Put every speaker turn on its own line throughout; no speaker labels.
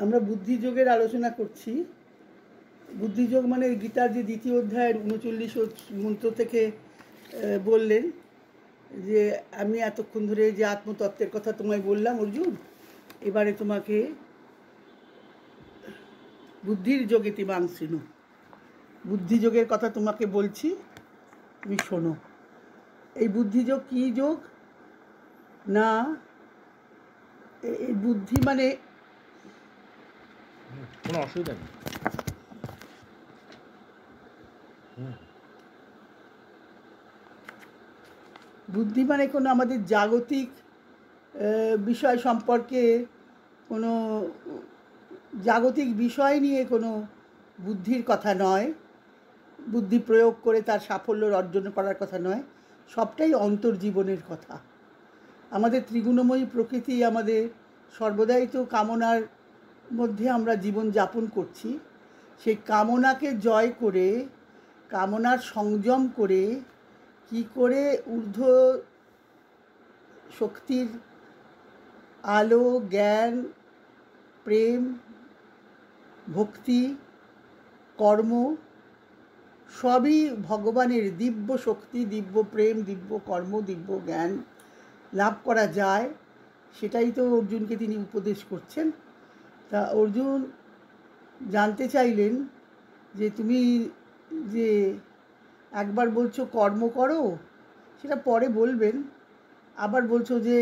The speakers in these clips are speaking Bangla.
আমরা বুদ্ধিযোগের আলোচনা করছি। বুদ্ধিযোগ মানে গীতার যে দ্বিতীয় অধ্যায়ের 39 মন্ত্র থেকে বললেন যে আমি এতক্ষণ ধরে যে আত্মতত্ত্বের কথা তোমায় বললাম অর্জুন, এবারে তোমাকে বুদ্ধির যোগে তিমাংসিনু, বুদ্ধিযোগের কথা তোমাকে বলছি, তুমি শোনো। এই বুদ্ধিযোগ কী যোগ না, এই বুদ্ধি মানে
কোনো অসুবিধা নেই।
বুদ্ধি মানে কোনো আমাদের জাগতিক বিষয় সম্পর্কে কোনো জাগতিক বিষয় নিয়ে কোনো বুদ্ধির কথা নয়, বুদ্ধি প্রয়োগ করে তার সাফল্য অর্জন করার কথা নয়, সবটাই অন্তর্জীবনের কথা। আমাদের ত্রিগুণময়ী প্রকৃতি আমাদের সর্বদাই তো কামনার মধ্যে আমরা জীবন যাপন করছি। সেই কামনাকে জয় করে, কামনার সংযম করে, কি করে ঊর্ধ্ব শক্তির আলো, জ্ঞান, প্রেম, ভক্তি, কর্ম সবই ভগবানের দিব্য শক্তি, দিব্য প্রেম, দিব্য কর্ম, দিব্য জ্ঞান লাভ করা যায়, সেটাই তো অর্জুনকে তিনি উপদেশ করছেন। তা অর্জুন জানতে চাইলেন যে তুমি যে একবার বলছো কর্ম করো, সেটা পরে বলবেন, আবার বলছো যে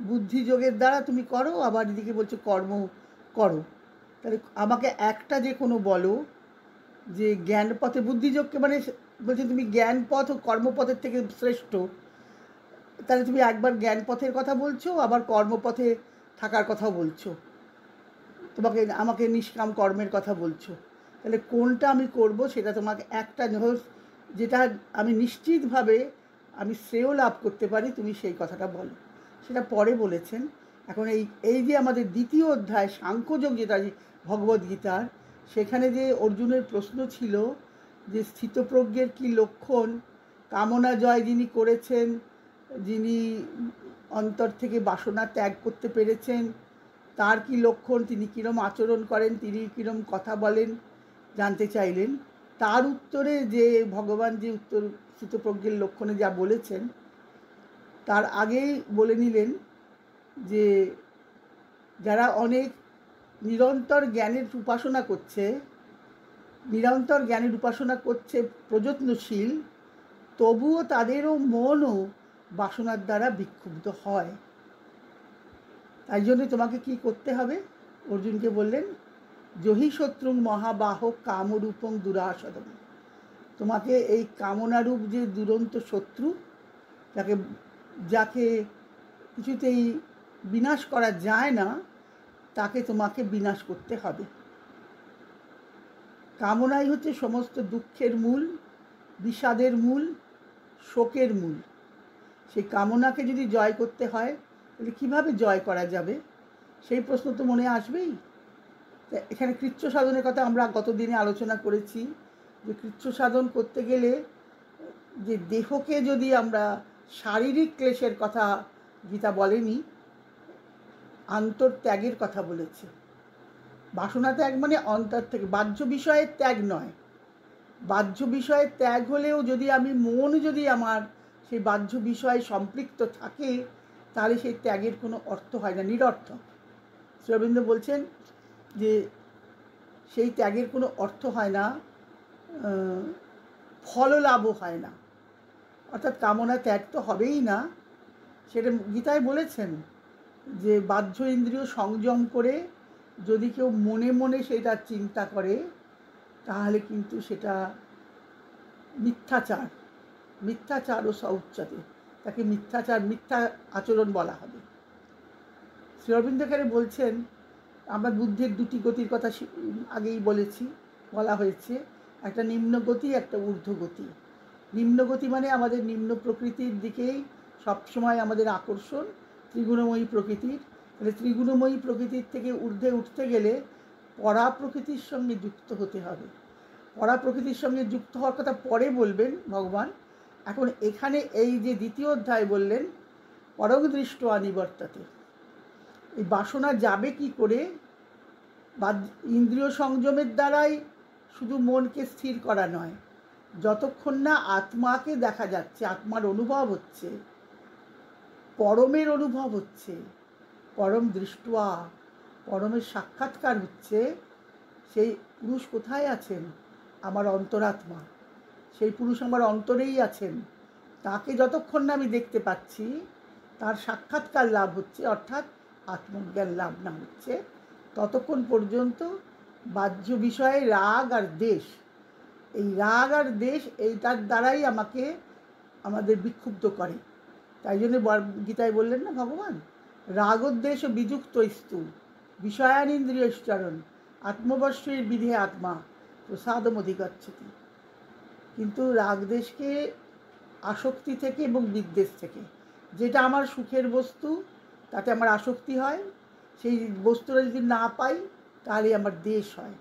বুদ্ধিযোগের দ্বারা তুমি করো, আবার এদিকে বলছো কর্ম করো। তাহলে আমাকে একটা যে কোনো বলো যে জ্ঞান পথে, বুদ্ধিযোগকে মানে বলছে তুমি জ্ঞান পথ ও কর্মপথের থেকে শ্রেষ্ঠ, তাহলে তুমি একবার জ্ঞান পথের কথা বলছো, আবার কর্মপথে থাকার কথাও বলছো, আমাকে নিষ্কাম কর্মের কথা বলছো। তাহলে কোনটা আমি করব সেটা তোমাকে একটা যেটা আমি নিশ্চিতভাবে আমি শ্রেয় লাভ করতে পারি, তুমি সেই কথাটা বলো। সেটা পরে বলেছেন। এখন এই যে আমাদের দ্বিতীয় অধ্যায় সাংখ্যযোগ, যেটা ভগবদ্গীতার, সেখানে যে অর্জুনের প্রশ্ন ছিল যে স্থিতপ্রজ্ঞের কী লক্ষণ, কামনা জয় যিনি করেছেন, যিনি অন্তর থেকে বাসনা ত্যাগ করতে পেরেছেন, তার কি লক্ষণ, তিনি কীরম আচরণ করেন, তিনি কীরম কথা বলেন জানতে চাইলেন। তার উত্তরে যে ভগবান যে উত্তর স্থিতপ্রজ্ঞের লক্ষণে যা বলেছেন, তার আগেই বলে নিলেন যে যারা অনেক নিরন্তর জ্ঞানের উপাসনা করছে, নিরন্তর জ্ঞানের উপাসনা করছে, প্রযত্নশীল, তবুও তাদেরও মনও বাসনার দ্বারা বিক্ষুব্ধ হয়। তাই জন্য তোমাকে কি করতে হবে, অর্জুনকে বললেন জহি শত্রুং মহাবাহ কামরূপং দুরাসদম, তোমাকে এই কামনারূপ যে দুরন্ত শত্রু, যাকে কিছুতেই বিনাশ করা যায় না, তাকে তোমাকে বিনাশ করতে হবে। কামনাই হচ্ছে সমস্ত দুঃখের মূল, বিষাদের মূল, শোকের মূল। সেই কামনাকে যদি জয় করতে হয়, তাহলে কীভাবে জয় করা যাবে, সেই প্রশ্ন তো মনে আসবেই। এখানে কৃচ্ছ সাধনের কথা আমরা গতদিনে আলোচনা করেছি যে কৃচ্ছ সাধন করতে গেলে যে দেহকে যদি আমরা, শারীরিক ক্লেশের কথা গীতা বলেনি, আন্তর্ত্যাগের কথা বলেছে। বাসনা ত্যাগ মানে অন্তর থেকে, বাহ্য বিষয়ের ত্যাগ নয়। বাহ্য বিষয়ের ত্যাগ হলেও যদি আমি মন যদি আমার সেই বাহ্য বিষয়ে সম্পৃক্ত থাকে, তাহলে সেই ত্যাগের কোনো অর্থ হয় না, নিরর্থক। শ্রী অরবিন্দ বলছেন যে সেই ত্যাগের কোনো অর্থ হয় না, ফললাভও হয় না। অর্থাৎ কামনা ত্যাগ তো হবেই না, সেটা গীতায় বলেছেন যে বাহ্য ইন্দ্রিয় সংযম করে যদি কেউ মনে মনে সেটা চিন্তা করে, তাহলে কিন্তু সেটা মিথ্যাচার, মিথ্যাচার ও সৌচ্চাতে, তাকে মিথ্যাচার, মিথ্যা আচরণ বলা হবে। শ্রী অরবিন্দ এখানে বলছেন, আমরা বুদ্ধির দুটি গতির কথা আগেই বলা হয়েছে, একটা নিম্নগতি, একটা ঊর্ধ্বগতি। নিম্নগতি মানে আমাদের নিম্ন প্রকৃতির দিকেই সবসময় আমাদের আকর্ষণ, ত্রিগুণময়ী প্রকৃতির। তাহলে ত্রিগুণময়ী প্রকৃতির থেকে ঊর্ধ্বে উঠতে গেলে পরা প্রকৃতির সঙ্গে যুক্ত হতে হবে। পরা প্রকৃতির সঙ্গে যুক্ত হওয়ার কথা পরে বলবেন ভগবান। এখন এখানে এই যে দ্বিতীয় অধ্যায় বললেন পরং দৃষ্ট অনিবর্ততে, এই বাসনা যাবে কি করে, বা ইন্দ্রিয় সংযমের দ্বারাই শুধু মনকে স্থির করা নয়, যতক্ষণ না আত্মাকে দেখা যাচ্ছে, আত্মার অনুভব হচ্ছে, পরমের অনুভব হচ্ছে, পরম দৃষ্টা, পরমের সাক্ষাৎকার হচ্ছে, সেই পুরুষ কোথায় আছেন? আমার অন্তরাত্মা। সেই পুরুষ আমার অন্তরেই আছেন। তাকে যতক্ষণ না আমি দেখতে পাচ্ছি, তার সাক্ষাৎকার লাভ হচ্ছে, অর্থাৎ আত্মজ্ঞান লাভ না হচ্ছে, ততক্ষণ পর্যন্ত বাহ্য বিষয়ে রাগ আর দ্বেষ, এই রাগ আর দ্বেষ এইটার দ্বারাই আমাদের বিক্ষুব্ধ করে। তাই জন্য গীতায় বললেন না ভগবান, রাগোদ্দেশ বিযুক্ত স্তু বিষয়ানিন্দ্রিয়শ্চরণ আত্মবশ্যের বিধে আত্মা প্রসাদম অধিগচ্ছতি। কিন্তু রাগদেশকে আসক্তি থেকে এবং বিদ্বেষ থেকে, যেটা আমার সুখের বস্তু তাতে আমার আসক্তি হয়, সেই বস্তুটা যদি না পাই তাহলে আমার দ্বেষ হয়,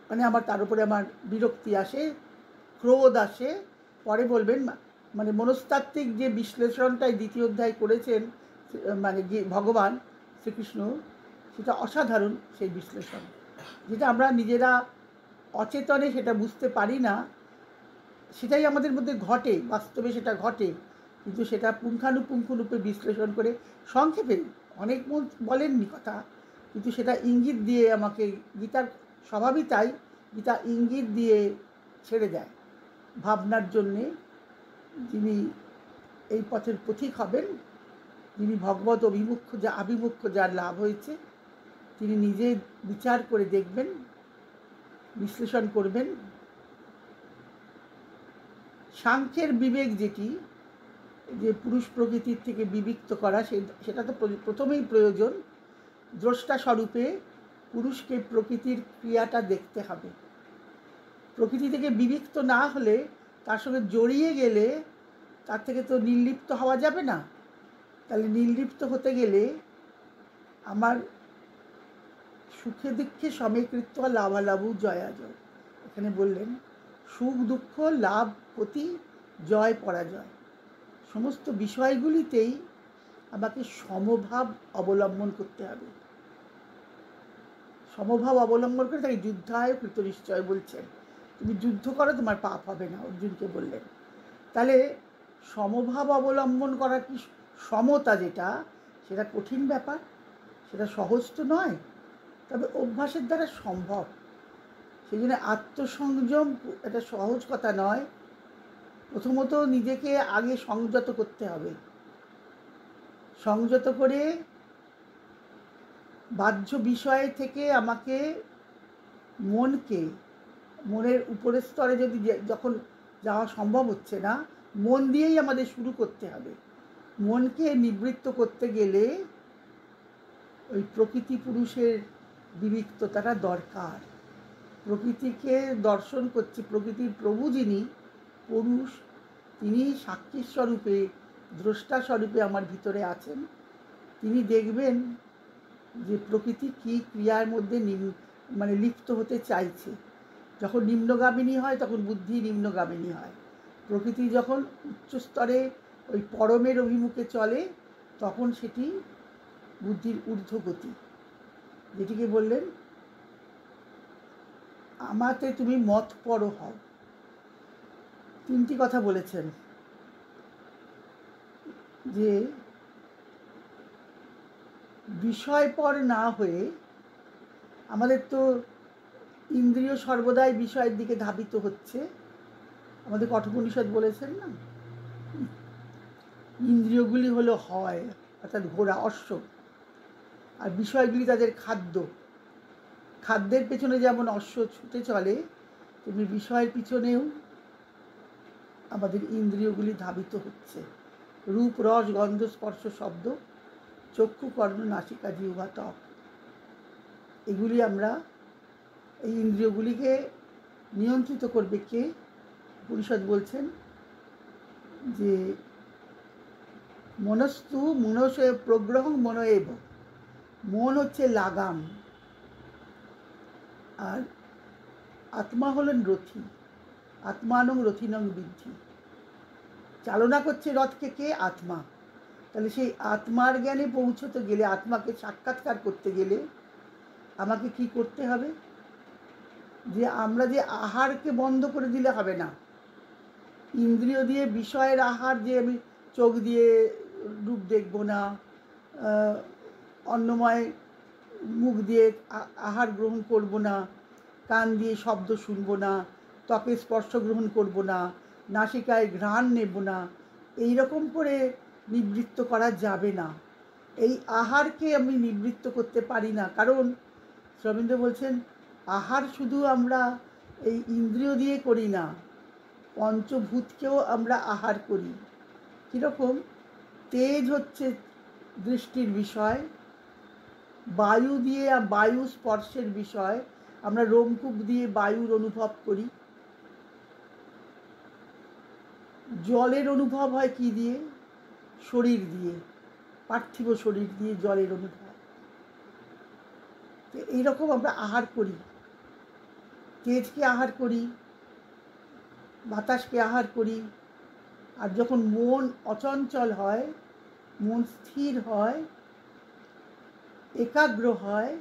মানে আমার তার উপরে আমার বিরক্তি আসে, ক্রোধ আসে। পরে বলবেন, মানে মনস্তাত্ত্বিক যে বিশ্লেষণটাই দ্বিতীয় অধ্যায় করেছেন মানে ভগবান শ্রীকৃষ্ণ, সেটা অসাধারণ। সেই বিশ্লেষণ যেটা আমরা নিজেরা অচেতনে সেটা বুঝতে পারি না, সেটাই আমাদের মধ্যে ঘটে, বাস্তবে সেটা ঘটে, কিন্তু সেটা পুঙ্খানুপুঙ্খরূপে বিশ্লেষণ করে সংক্ষেপে, অনেক বলেননি কথা, কিন্তু সেটা ইঙ্গিত দিয়ে আমাকে, গীতার স্বভাবই তাই, গীতা ইঙ্গিত দিয়ে ছেড়ে দেয় ভাবনার জন্যে। যিনি এই পথের পথিক হবেন, যিনি ভগবত আভিমুখ্য যার লাভ হয়েছে, তিনি নিজে বিচার করে দেখবেন, বিশ্লেষণ করবেন। সাংখ্যের বিবেক যেটি, যে পুরুষ প্রকৃতির থেকে বিবিক্ত করা, সেটা তো প্রথমেই প্রয়োজন। দ্রষ্টা স্বরূপে পুরুষকে প্রকৃতির ক্রিয়াটা দেখতে হবে। প্রকৃতি থেকে বিবিক্ত না হলে, তার সঙ্গে জড়িয়ে গেলে তার থেকে তো নির্লিপ্ত হওয়া যাবে না। তাহলে নির্লিপ্ত হতে গেলে আমার সুখে দুঃখে সমীকৃত লাভালাভু জয়াজয়, এখানে বললেন সুখ দুঃখ লাভ ক্ষতি জয় পরাজয় সমস্ত বিষয়গুলিতেই আমাকে সমভাব অবলম্বন করতে হবে। সমভাব অবলম্বন করে তাকে যুদ্ধায় কৃত নিশ্চয় বলছেন, তুমি যুদ্ধ করো, তোমার পাপ হবে না, অর্জুনকে বললেন। তাহলে সমভাব অবলম্বন করা কি সমতা, যেটা সেটা কঠিন ব্যাপার, সেটা সহজ তো নয়, তবে অভ্যাসের দ্বারা সম্ভব। সেই জন্য আত্মসংযম এটা সহজ কথা নয়। প্রথমত নিজেকে আগে সংযত করতে হবে। সংযত করে বাহ্য বিষয় থেকে আমাকে মনের উপরের স্তরে যখন যাওয়া সম্ভব হচ্ছে না, মন দিয়েই আমাদের শুরু করতে হবে। মনকে নিবৃত্ত করতে গেলে ওই প্রকৃতি পুরুষের বিবিক্ততাটা দরকার। প্রকৃতিকে দর্শন করছি, প্রকৃতির প্রভু যিনি পুরুষ, তিনি সাক্ষী স্বরূপে, দ্রষ্টা স্বরূপে আমার ভিতরে আছেন। তিনি দেখবেন যে প্রকৃতি কী ক্রিয়ার মধ্যে মানে লিপ্ত হতে চাইছে। যখন নিম্নগামিনী হয় তখন বুদ্ধি নিম্নগামিনী হয়। প্রকৃতি যখন উচ্চস্তরে ওই পরমের অভিমুখে চলে তখন সেটি বুদ্ধির ঊর্ধ্বগতি, যেটিকে বললেন আমাতে তুমি মতপর হও। তিনটি কথা বলেছেন, যে বিষয়পর না হয়ে, আমাদের তো ইন্দ্রিয় সর্বদাই বিষয়ের দিকে ধাবিত হচ্ছে। আমাদের কঠোপনিষদ বলেছেন না, ইন্দ্রিয়গুলি হলো হয়, অর্থাৎ ঘোড়া, অশ্ব, আর বিষয়গুলি তাদের খাদ্য। খাদ্যের পেছনে যেমন অশ্ব ছুটে চলে, তেমনি বিষয়ের পিছনেও আমাদের ইন্দ্রিয়গুলি ধাবিত হচ্ছে। রূপ রস গন্ধ স্পর্শ শব্দ, চক্ষু কর্ণ নাসিকা জিহ্বা ত্বক, এগুলি আমরা, এই ইন্দ্রিয়গুলিকে নিয়ন্ত্রিত করবে কে? উপনিষদ বলছেন যে মনস্তু মনসে প্রগ্রহং মনএব, মন হচ্ছে লাগাম, আর আত্মা হলেন রথী। আত্মানং রথিনং বিদ্ধি, চালনা করছে রথকে কে? আত্মা। তাহলে সেই আত্মার জ্ঞানে পৌঁছতে গেলে, আত্মাকে সাক্ষাৎকার করতে গেলে আমাকে কি করতে হবে? যে আমরা যে আহারকে বন্ধ করে দিলে হবে না। ইন্দ্রিয় দিয়ে বিষয়ের আহার, যে আমি চোখ দিয়ে রূপ দেখব না, অন্নময় মুখ দিয়ে আহার গ্রহণ করব না, কান দিয়ে শব্দ শুনব না, ত্বকে স্পর্শ গ্রহণ করব না, নাসিকায় ঘ্রাণ নেব না, এই রকম করে নিবৃত্ত করা যাবে না। এই আহারকে আমি নিবৃত্ত করতে পারি না, কারণ রবীন্দ্র বলছেন আহার শুধু আমরা এই ইন্দ্রিয় দিয়ে করি না, পঞ্চভূতকেও আমরা আহার করি। কীরকম? তেজ হচ্ছে দৃষ্টির বিষয়, বায়ু দিয়ে, বায়ু স্পর্শের বিষয়, আমরা রোমকূপ দিয়ে বায়ুর অনুভব করি। জলের অনুভব হয় কি দিয়ে? শরীর দিয়ে, পার্থিব শরীর দিয়ে জলের অনুভব। তো এইরকম আমরা আহার করি, তেজকে আহার করি, বাতাসকে আহার করি। আর যখন মন অচঞ্চল হয়, মন স্থির হয়, একাগ্র হয়,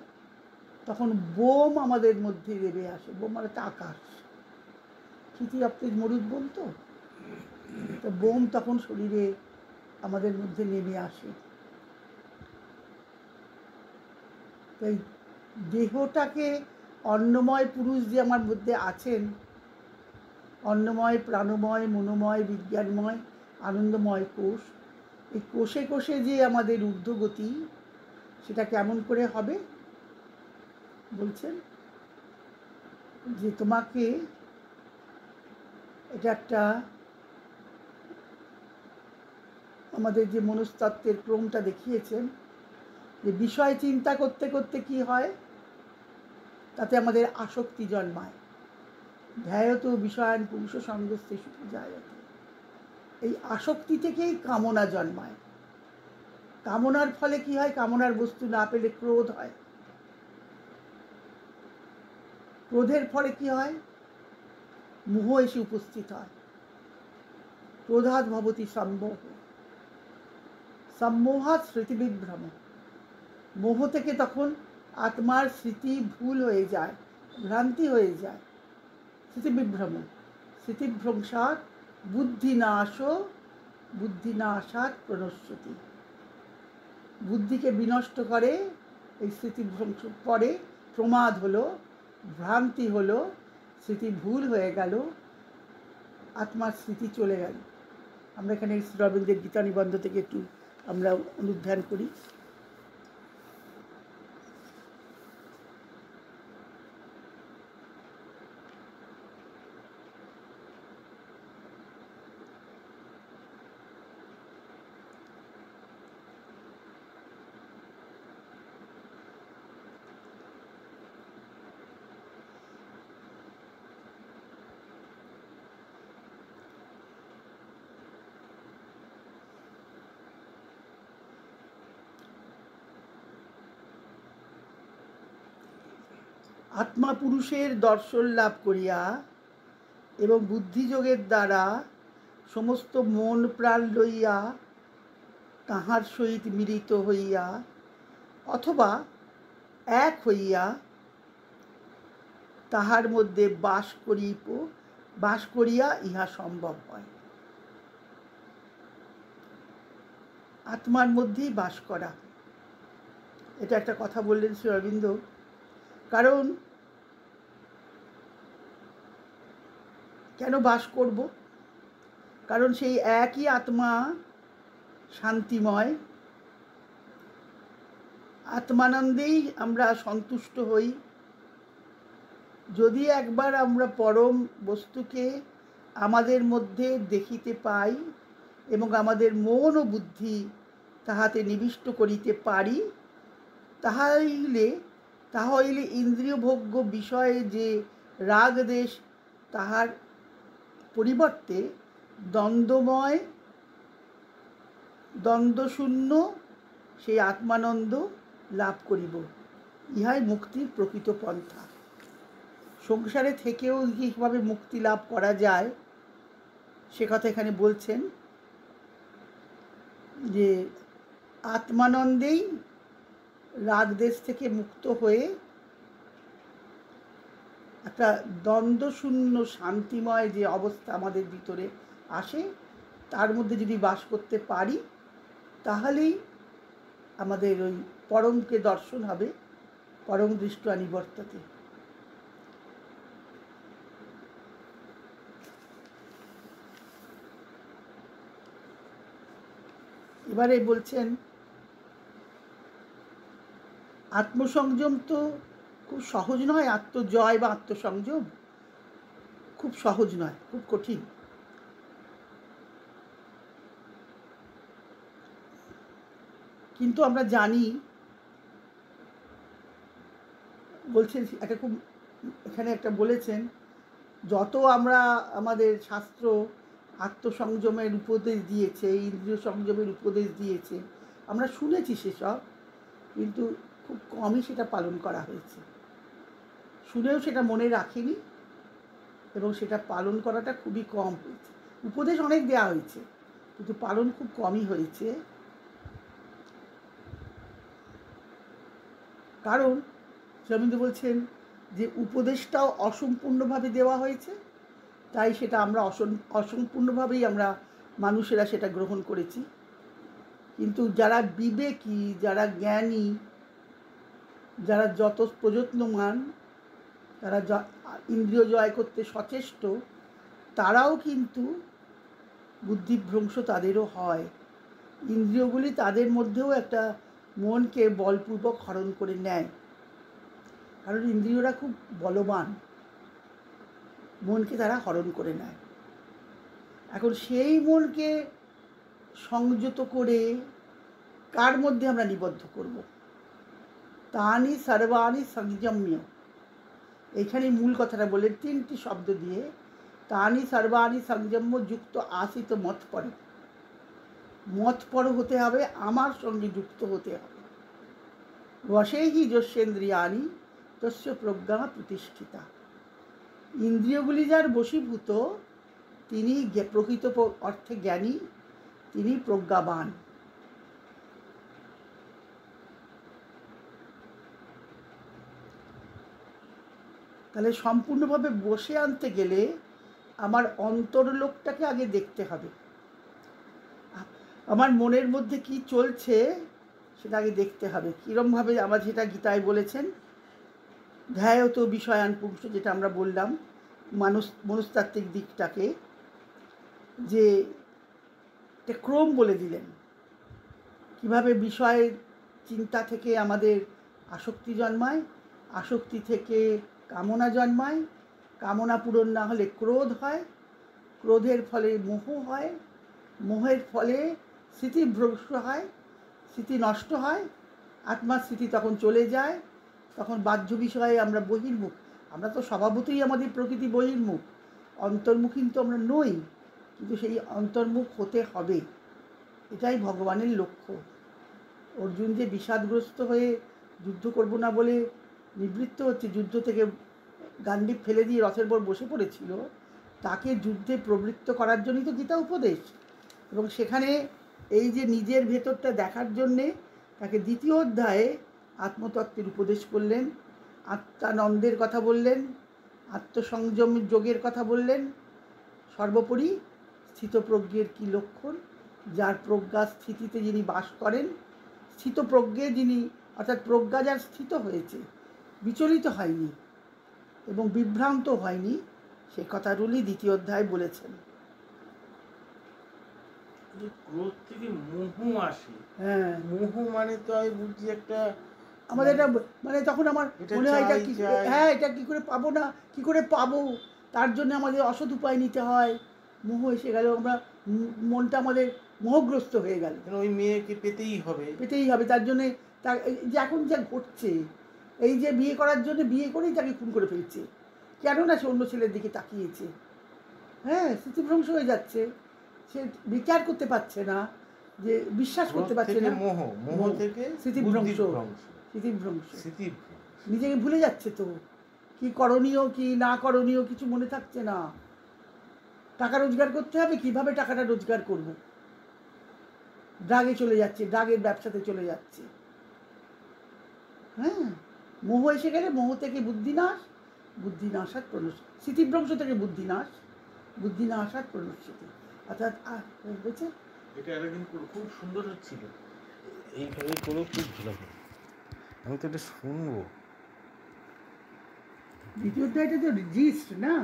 তখন বোম আমাদের মধ্যে নেমে আসে। বোম মানে তো আকাশ, স্মৃতি আপনি মরুদ বোম, তো বোম তখন শরীরে আমাদের মধ্যে নেমে আসে। তাই দেহটাকে অন্নময় পুরুষ যে আমার মধ্যে আছেন, অন্নময়, প্রাণময়, মনোময়, বিজ্ঞানময়, আনন্দময় কোষ, এই কোষে কোষে যে আমাদের ঊর্ধ্বগতি, সেটা কেমন করে হবে? বলছেন যে তোমাকে এটা একটা, আমাদের যে মনস্তত্ত্বের ক্রমটা দেখিয়েছেন, যে বিষয় চিন্তা করতে করতে কি হয়, তাতে আমাদের আসক্তি জন্মায়। ধ্যায়ত বিষয়ান পুরুষ সঙ্গস্তে সুখী জায়তে। এই আসক্তি থেকেই কামনা জন্মায়। কামনার ফলে কি হয়? কামনার বস্তু না পেলে ক্রোধ হয়। ক্রোধের ফলে কি হয়? মোহ এসে উপস্থিত হয়। ক্রোধাৎ ভবতি সম্মোহ, সম্মোহাৎ স্মৃতিবিভ্রম। মোহ থেকে তখন আত্মার স্মৃতি ভুল হয়ে যায়, ভ্রান্তি হয়ে যায়, স্মৃতিবিভ্রম। স্মৃতিভ্রংসাৎ বুদ্ধিনাশ, বুদ্ধিনাশাৎ প্রণশ্যতি। বুদ্ধিকে বিনষ্ট করে এই স্মৃতিভ্রংশ। পরে প্রমাদ হলো, ভ্রান্তি হলো, স্মৃতি ভুল হয়ে গেল, আত্মার স্মৃতি চলে গেল। আমরা এখানে রবীন্দ্রের গীতা নিবন্ধ থেকে একটু আমরা অনুধ্যান করি। আত্মা পুরুষের দর্শন লাভ করিয়া এবং বুদ্ধিযোগের দ্বারা সমস্ত মন প্রাণ লইয়া তাহার সহিত মিলিত হইয়া অথবা এক হইয়া তাহার মধ্যে বাস করিয়া ইহা সম্ভব হয়। আত্মার মধ্যেই বাস করা, এটা একটা কথা বললেন শ্রী অরবিন্দ। কারণ কেন বাস করব? কারণ সেই একই আত্মা শান্তিময়, আত্মানন্দেই আমরা সন্তুষ্ট হই। যদি একবার আমরা পরম বস্তুকে আমাদের মধ্যে দেখিতে পাই এবং আমাদের মন ও বুদ্ধি তাহাতে নিবিষ্ট করিতে পারি, তাহলে ইন্দ্রিয় ভোগ্য বিষয়ে যে রাগ দেশ, তাহার পরিবর্তে দ্বন্দ্বময়, দ্বন্দ্বশূন্য সেই আত্মানন্দ লাভ করিব। ইহাই মুক্তির প্রকৃত পন্থা। সংসারে থেকেও কীভাবে মুক্তি লাভ করা যায় সে কথা এখানে বলছেন, যে আত্মানন্দেই রাগদেশ থেকে মুক্ত হয়ে একটা দ্বন্দ্বশূন্য শান্তিময় যে অবস্থা আমাদের ভিতরে আসে, তার মধ্যে যদি বাস করতে পারি, তাহলেই আমাদের ওই পরমকে দর্শন হবে, পরম দৃষ্টা নিবর্ততে। এবারে বলছেন, আত্মসংযম তো খুব সহজ নয়। আত্মজয় বা আত্মসংযম খুব সহজ নয়, খুব কঠিন। কিন্তু আমরা জানি, বলছেন একটা খুব, এখানে একটা বলেছেন, যত আমরা আমাদের শাস্ত্র আত্মসংযমের উপদেশ দিয়েছে, ইন্দ্রিয় সংযমের উপদেশ দিয়েছে, আমরা শুনেছি সেসব, কিন্তু খুব কমই সেটা পালন করা হয়েছে। শুনেও সেটা মনে রাখিনি, এবং সেটা পালন করাটা খুবই কম হয়েছে। উপদেশ অনেক দেওয়া হয়েছে, কিন্তু পালন খুব কমই হয়েছে। কারণ স্বামীজি বলছেন যে উপদেশটাও অসম্পূর্ণভাবে দেওয়া হয়েছে, তাই সেটা আমরা অসম্পূর্ণভাবেই আমরা মানুষেরা সেটা গ্রহণ করেছি। কিন্তু যারা বিবেকী, যারা জ্ঞানী, যারা যত প্রযত্নমান, তারা ইন্দ্রিয় জয় করতে সচেষ্ট, তারাও কিন্তু বুদ্ধিভ্রংশ তাদেরও হয়। ইন্দ্রিয়গুলি তাদের মধ্যেও একটা মনকে বলপূর্বক হরণ করে নেয়, কারণ ইন্দ্রিয়রা খুব বলবান, মনকে তারা হরণ করে নেয়। এখন সেই মনকে সংযত করে কার মধ্যে আমরা নিবদ্ধ করব? তানি সর্বাণি সংযম্য। এইখানে মূল কথাটা বলে 3টি শব্দ দিয়ে, তানি সর্বাণি সংযম্য যুক্ত আসিত মৎপর। মৎপর হতে হবে, আমার সঙ্গে যুক্ত হতে হবে। বশেহি যস্যেন্দ্রিয়াণি তস্য প্রজ্ঞা প্রতিষ্ঠিতা। ইন্দ্রিয়গুলি যার বশীভূত, তিনি প্রকৃত অর্থে জ্ঞানী, তিনি প্রজ্ঞাবান। তাহলে সম্পূর্ণভাবে বসে আনতে গেলে আমার অন্তর্লোকটাকে আগে দেখতে হবে। আমার মনের মধ্যে কি চলছে সেটা আগে দেখতে হবে। কীরমভাবে আমার, যেটা গীতায় বলেছেন, ধ্যায়ত বিষয়ান পুংস, যেটা আমরা বললাম মনস্তাত্ত্বিক দিকটাকে, যে একটা ক্রম বলে দিলেন, কিভাবে বিষয় চিন্তা থেকে আমাদের আসক্তি জন্মায়, আসক্তি থেকে কামনা জন্মায়, কামনা পূরণ না হলে ক্রোধ হয়, ক্রোধের ফলে মোহ হয়, মোহের ফলে স্মৃতিভ্রংশ হয়, স্মৃতি নষ্ট হয়, আত্মার স্মৃতি তখন চলে যায়, তখন বাহ্য বিষয়ে আমরা বহির্মুখ। আমরা তো স্বভাবতই আমাদের প্রকৃতি বহির্মুখ, অন্তর্মুখী তো আমরা নই, কিন্তু সেই অন্তর্মুখ হতে হবে, এটাই ভগবানের লক্ষ্য। অর্জুন যে বিষাদগ্রস্ত হয়ে যুদ্ধ করব না বলে নিবৃত্ত হচ্ছে, যুদ্ধ থেকে গান্ডীব ফেলে দিয়ে রথের উপর বসে পড়েছিল, তাকে যুদ্ধে প্রবৃত্ত করার জন্যই তো গীতা উপদেশ। এবং সেখানে এই যে নিজের ভেতরটা দেখার জন্যে তাকে 2য় অধ্যায়ে আত্মতত্ত্বের উপদেশ করলেন, আত্মানন্দের কথা বললেন, আত্মসংযম যোগের কথা বললেন, সর্বোপরি স্থিতপ্রজ্ঞের কী লক্ষণ, যার প্রজ্ঞা স্থিতিতে যিনি বাস করেন, স্থিতপ্রজ্ঞে যিনি, অর্থাৎ প্রজ্ঞা যার স্থিত হয়েছে, বিচলিত হয়নি এবং বিভ্রান্ত হয়নি, সে কথাগুলি 2য় অধ্যায় বলেছেন।
ক্রোধ থেকে মোহ আসে।
হ্যাঁ,
মোহ মানে তো আমি বুঝছি একটা,
আমাদের এটা মানে তখন আমার মনে হয় এটা কি, হ্যাঁ এটা কী করে পাবো, না কী করে পাবো, তার জন্য আমাদের অসৎ উপায় নিতে হয়। মোহ এসে গেল, আমরা মনটা আমাদের মোহগ্রস্ত হয়ে গেল,
ওই মেয়েকে পেতেই হবে,
পেতেই হবে। তার জন্যে তার যে এখন যা ঘটছে, এই যে বিয়ে করার জন্য বিয়ে করেই তাকে খুন করে ফেলছে, কেন না সে অন্য ছেলের দিকে তাকিয়েছে। হ্যাঁ, স্মৃতিভ্রংশ হয়ে যাচ্ছে, সে বিচার করতে পারছে না, যে বিশ্বাস করতে পারছে না,
মোহ, মোহ থেকে
স্মৃতিভ্রংশ, স্মৃতিভ্রংশ, নিজেকে ভুলে যাচ্ছে, তো কি করণীয় কি না করণীয় কিছু মনে থাকছে না। টাকা রোজগার করতে হবে, কিভাবে টাকাটা রোজগার করব, ড্রাগে চলে যাচ্ছে, ড্রাগের ব্যবসাতে চলে যাচ্ছে। হ্যাঁ, মোহ এসে গেলে মোহ থেকে বুদ্ধিনাশ, বুদ্ধিনাশাৎ স্মৃতিভ্রংশ থেকে বুদ্ধিনাশাৎ প্রণশ্যতি। অর্থাৎ বলছে
এটা একদিন খুব সুন্দর হচ্ছিল, এইভাবে করেও খুব ভালো হবে। আমি তো এটা শুনবো।
দ্বিতীয় অধ্যায়টা তো জিস্ট না।